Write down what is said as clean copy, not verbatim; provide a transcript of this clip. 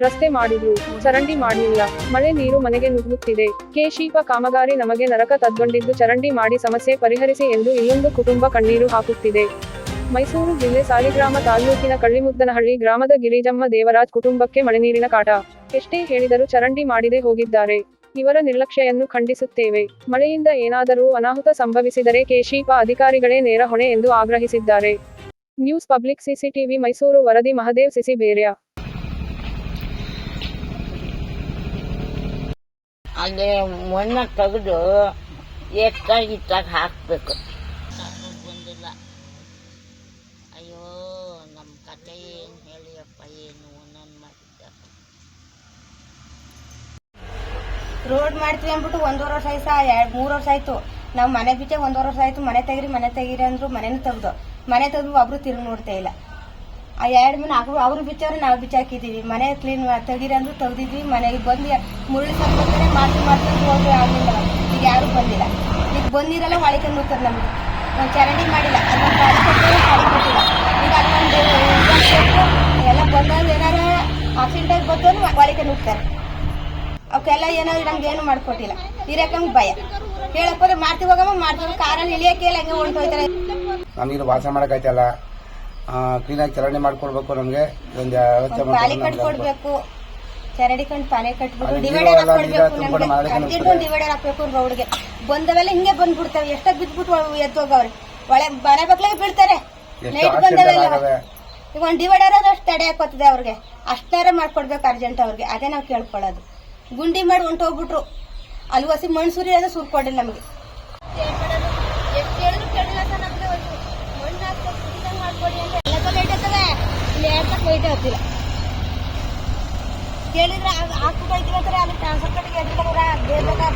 ರಸ್ತೆ ಮಾಡಿದ್ರು, ಚರಂಡಿ ಮಾಡ್ಲಿಲ್ಲ. ಮಳೆ ನೀರು ಮನೆಗೆ ನುಗ್ಗುತ್ತಿದೆ. ಕೆಶಿಪ ಕಾಮಗಾರಿ ನಮಗೆ ನರಕ ತದ್ಗೊಂಡಿದ್ದು ಚರಂಡಿ ಮಾಡಿ ಸಮಸ್ಯೆ ಪರಿಹರಿಸಿ ಎಂದು ಇಲ್ಲೊಂದು ಕುಟುಂಬ ಕಣ್ಣೀರು ಹಾಕುತ್ತಿದೆ. ಮೈಸೂರು ಜಿಲ್ಲೆ ಸಾಲಿಗ್ರಾಮ ತಾಲ್ಲೂಕಿನ ಕಳ್ಳಿಮುದ್ದನಹಳ್ಳಿ ಗ್ರಾಮದ ಗಿರಿಜಮ್ಮ ದೇವರಾಜ್ ಕುಟುಂಬಕ್ಕೆ ಮಳೆನೀರಿನ ಕಾಟ. ಎಷ್ಟೇ ಹೇಳಿದರೂ ಚರಂಡಿ ಮಾಡದೆ ಹೋಗಿದ್ದಾರೆ. ಇವರ ನಿರ್ಲಕ್ಷ್ಯವನ್ನು ಖಂಡಿಸುತ್ತೇವೆ. ಮಳೆಯಿಂದ ಏನಾದರೂ ಅನಾಹುತ ಸಂಭವಿಸಿದರೆ ಕೆಶಿಪ ಅಧಿಕಾರಿಗಳೇ ನೇರ ಹೊಣೆ ಎಂದು ಆಗ್ರಹಿಸಿದ್ದಾರೆ. ನ್ಯೂಸ್ ಪಬ್ಲಿಕ್ ಸಿಸಿಟಿವಿ ಮೈಸೂರು ವರದಿ ಮಹದೇವ್ ಸಿಸಿಬೇರ್ಯ. ಅಲ್ಲಿ ಮಣ್ಣು ತೆಗೆದು ಎಷ್ಟಾಗಿತ್ತಾಗ ಹಾಕಬೇಕು. ಬಂದಿಲ್ಲ. ಅಯ್ಯೋ ನಮ್ಮ ಕತೆ ಏನು ಹೇಳಿಯಪ್ಪ, ಏನು ನನ್ನ ಮಾಡಿದ್ದ. ರೋಡ್ ಮಾಡ್ತೀವಿ ಅಂದ್ಬಿಟ್ಟು 1.5 ವರ್ಷ ಆಯ್ತು, 3 ವರ್ಷ ಆಯ್ತು. ನಾವು ಮನೆ ಬಿಟ್ಟೆ 1.5 ವರ್ಷ ಆಯ್ತು. ಮನೆ ತೆಗೀರಿ ಅಂದ್ರು ಮನೆನೂ ತೆಗ್ದು ಒಬ್ರು ತಿರುಗಿ ನೋಡ್ತಾ ಇಲ್ಲ. ಆ 2 ಮನೆ ಅವ್ರು ಬಿಚ್ಚವ್ರೆ, ನಾವು ಬಿಚ್ಚಾಕಿದೀವಿ. ಮನೆ ಕ್ಲೀನ್ ತೆಗೀರಿ ಅಂದ್ರು ತೆಗ್ದಿದ್ವಿ. ಮನೆಗೆ ಬಂದು ಮುರುಳಿ ಸರ್ಬೇಕಾದ್ರೆ ಮಾಡ್ತೀವಿ ಹೋಗಿ ಆಗಲಿಲ್ಲ. ಈಗ ಯಾರು ಬಂದಿಲ್ಲ. ಈಗ ಬಂದಿರಲ್ಲ ಹೊಳಿಕೆ ನುಗ್ತಾರೆ ನಮ್ಗೆ. ನಾವು ಚರಂಡಿ ಮಾಡಿಲ್ಲ, ಅಲ್ಲೊಂದು ಗಾಡಿ ಕೊಟ್ಟಿಲ್ಲ. ಈಗ ಅಲ್ಲೊಂದು ಎಲ್ಲ ಬಂದಾಗ ಏನಾರ ಆಕ್ಸಿಡೆಂಟ್ ಆಗಿ ಬಂದು ಹೊಳಿಕೆ ನುಗ್ತಾರೆ. ಅವಕ್ಕೆಲ್ಲ ಏನೋ ನಮ್ಗೆ ಏನು ಮಾಡ್ಕೊಟ್ಟಿಲ್ಲ. ಇರಕಂಗೆ ಭಯ. ಹೇಳಕ್ ಹೋದ್ರೆ ಮಾಡ್ತೀವಿ ಹೋಗಮ್ಮ, ಮಾಡ್ತೀವಿ ಕಾರಲ್ಲಿ ಇಳಿಯಕ್ಕೆ ಇಲ್ಲ, ಹಂಗೆ ಹೊಂಟೋಯ್ತಾರೆ. ನಮ್ಗೆ ವಾಸ ಮಾಡಕ್ಕಾಯ್ತಲ್ಲ, ಕ್ಲೀನಾಗಿ ಚರಂಡಿ ಮಾಡ್ಕೊಡ್ಬೇಕು. ನಮ್ಗೆ ಒಂದು ಪಾಲಿ ಕಟ್ಕೊಡ್ಬೇಕು, ಚರಂಡಿ ಪಾಲಿ ಕಟ್ಬಿಟ್ಟು ಡಿವೈಡರ್ ಹಾಕೊಡ್ಬೇಕು. ನಮ್ಗೆ ಅರ್ಜೆಂಟ್ ಡಿವೈಡರ್ ಹಾಕ್ಬೇಕು ರೋಡ್ಗೆ. ಬಂದವೆಲ್ಲ ಹಿಂಗೆ ಬಂದ್ಬಿಡ್ತಾವೆ. ಎಷ್ಟಾಗಿ ಬಿದ್ಬಿಟ್ಟು ಎದ್ದೋಗವ್ರೆ. ಒಳ್ಳೆ ಮನೆ ಬಕ್ಳಿಗೆ ಬೀಳ್ತಾರೆ. ನೈಟ್ ಬಂದವೆಲ್ಲ ಈಗ ಒಂದು ಡಿವೈಡರ್ ಅಷ್ಟು ತಡೆ ಹಾಕೋತಿದೆ ಅವ್ರಿಗೆ. ಅಷ್ಟಾರ ಮಾಡ್ಕೊಡ್ಬೇಕು ಅರ್ಜೆಂಟ್ ಅವ್ರಿಗೆ. ಅದೇ ನಾವು ಕೇಳ್ಕೊಳ್ಳೋದು. ಗುಂಡಿ ಮಾಡಿ ಹೊಂಟೋಗ್ಬಿಟ್ರು. ಅಲ್ಲಿ ಹೊಸಿ ಮಣ್ಣು ಸುರಿ ಅದ ಸುರ್ಕೊಡಿಲ್ಲ ನಮಗೆ. ಎಷ್ಟು ಹೇಳಿದ್ರು ಕೇಳಿಲ್ಲ ಸರ್. ನಮ್ಗೆ ಮಣ್ಣು ಹಾಕ್ಬೇಕು ಮಾಡ್ಕೊಡಿ ಅಂತ ಎಲ್ಲ ಲೈಟ್ ಆಗ್ತದೆ. ಇಲ್ಲಿ ಯಾಕೆ ಲೈಟ್ ಆಗ್ತಿಲ್ಲ. ಕೇಳಿದ್ರೆ ಹಾಕ್ಬಿಟ್ಟು ಹೋಯ್ತೀವಿ ಅಂತಾರೆ. ಅಲ್ಲಿ ಟ್ರಾನ್ಸ್ಫರ್ ಕಟ್ಟಿಗೆ ಎದ್ದಿಲ್ಲ ಬೇರೆ